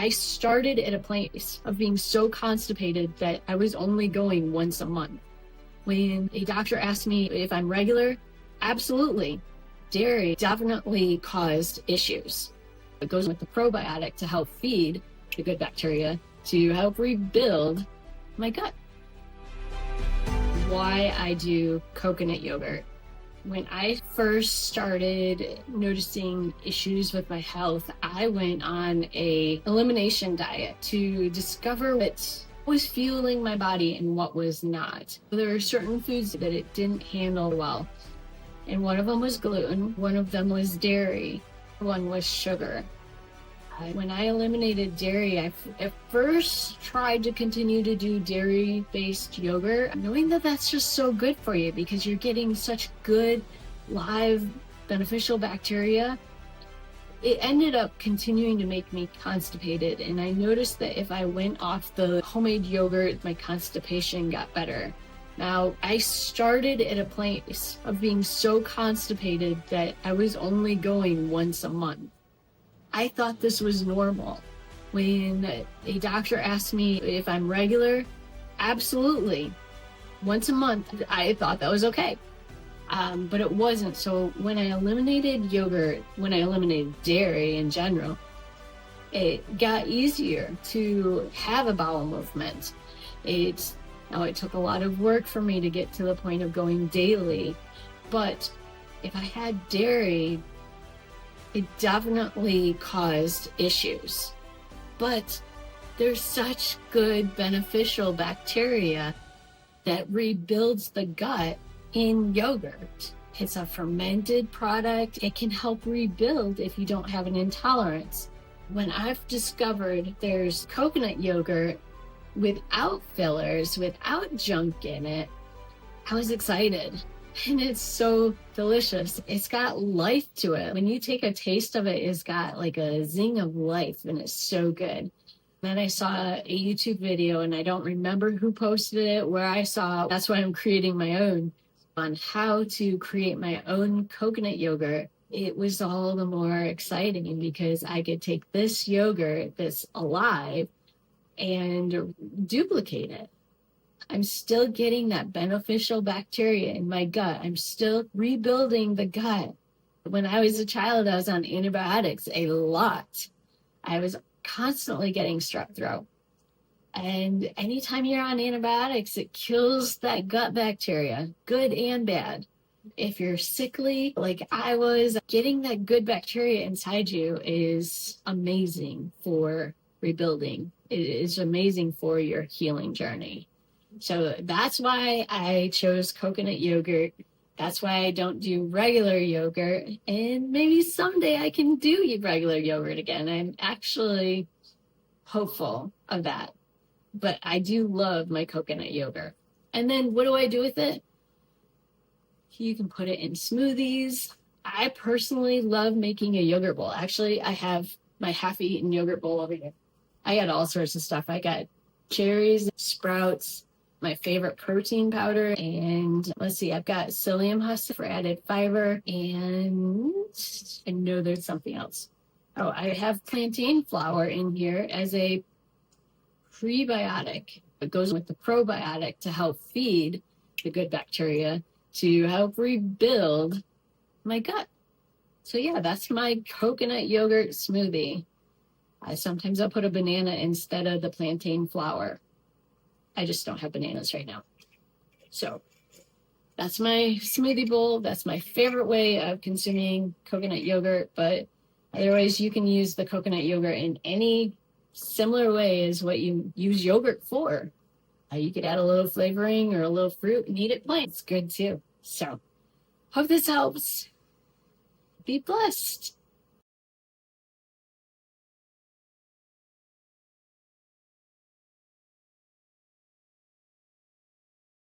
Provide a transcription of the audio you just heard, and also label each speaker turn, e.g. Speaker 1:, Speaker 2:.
Speaker 1: I started at a place of being so constipated that I was only going once a month. When a doctor asked me if I'm regular, absolutely. Dairy definitely caused issues. It goes with the probiotic to help feed the good bacteria to help rebuild my gut. Why I do coconut yogurt. When I first started noticing issues with my health, I went on a elimination diet to discover what was fueling my body and what was not. There were certain foods that it didn't handle well. And one of them was gluten, one of them was dairy, one was sugar. When I eliminated dairy, I at first tried to continue to do dairy-based yogurt, knowing that that's just so good for you because you're getting such good, live, beneficial bacteria. It ended up continuing to make me constipated, and I noticed that if I went off the homemade yogurt, my constipation got better. Now, I started at a place of being so constipated that I was only going once a month. I thought this was normal. When a doctor asked me if I'm regular, absolutely. Once a month, I thought that was okay. But it wasn't. So when I eliminated yogurt, when I eliminated dairy in general, it got easier to have a bowel movement. It took a lot of work for me to get to the point of going daily. But if I had dairy, it definitely caused issues. But there's such good beneficial bacteria that rebuilds the gut in yogurt. It's a fermented product. It can help rebuild if you don't have an intolerance. When I've discovered there's coconut yogurt without fillers, without junk in it, I was excited. And it's so delicious. It's got life to it. When you take a taste of it, it's got like a zing of life, and it's so good. Then I saw a YouTube video, and I don't remember who posted it, where I saw, that's why I'm creating my own, on how to create my own coconut yogurt. It was all the more exciting because I could take this yogurt that's alive and duplicate it. I'm still getting that beneficial bacteria in my gut. I'm still rebuilding the gut. When I was a child, I was on antibiotics a lot. I was constantly getting strep throat. And anytime you're on antibiotics, it kills that gut bacteria, good and bad. If you're sickly, like I was, getting that good bacteria inside you is amazing for rebuilding. It is amazing for your healing journey. So that's why I chose coconut yogurt. That's why I don't do regular yogurt. And maybe someday I can do regular yogurt again. I'm actually hopeful of that. But I do love my coconut yogurt. And then what do I do with it? You can put it in smoothies. I personally love making a yogurt bowl. Actually, I have my half-eaten yogurt bowl over here. I got all sorts of stuff. I got cherries, sprouts, my favorite protein powder, and let's see, I've got psyllium husk for added fiber, and I know there's something else. Oh, I have plantain flour in here as a prebiotic. It goes with the probiotic to help feed the good bacteria to help rebuild my gut. So yeah, that's my coconut yogurt smoothie. Sometimes I'll put a banana instead of the plantain flour. I just don't have bananas right now. So that's my smoothie bowl. That's my favorite way of consuming coconut yogurt. But otherwise, you can use the coconut yogurt in any similar way as what you use yogurt for. You could add a little flavoring or a little fruit and eat it plain. It's good too. So hope this helps. Be blessed.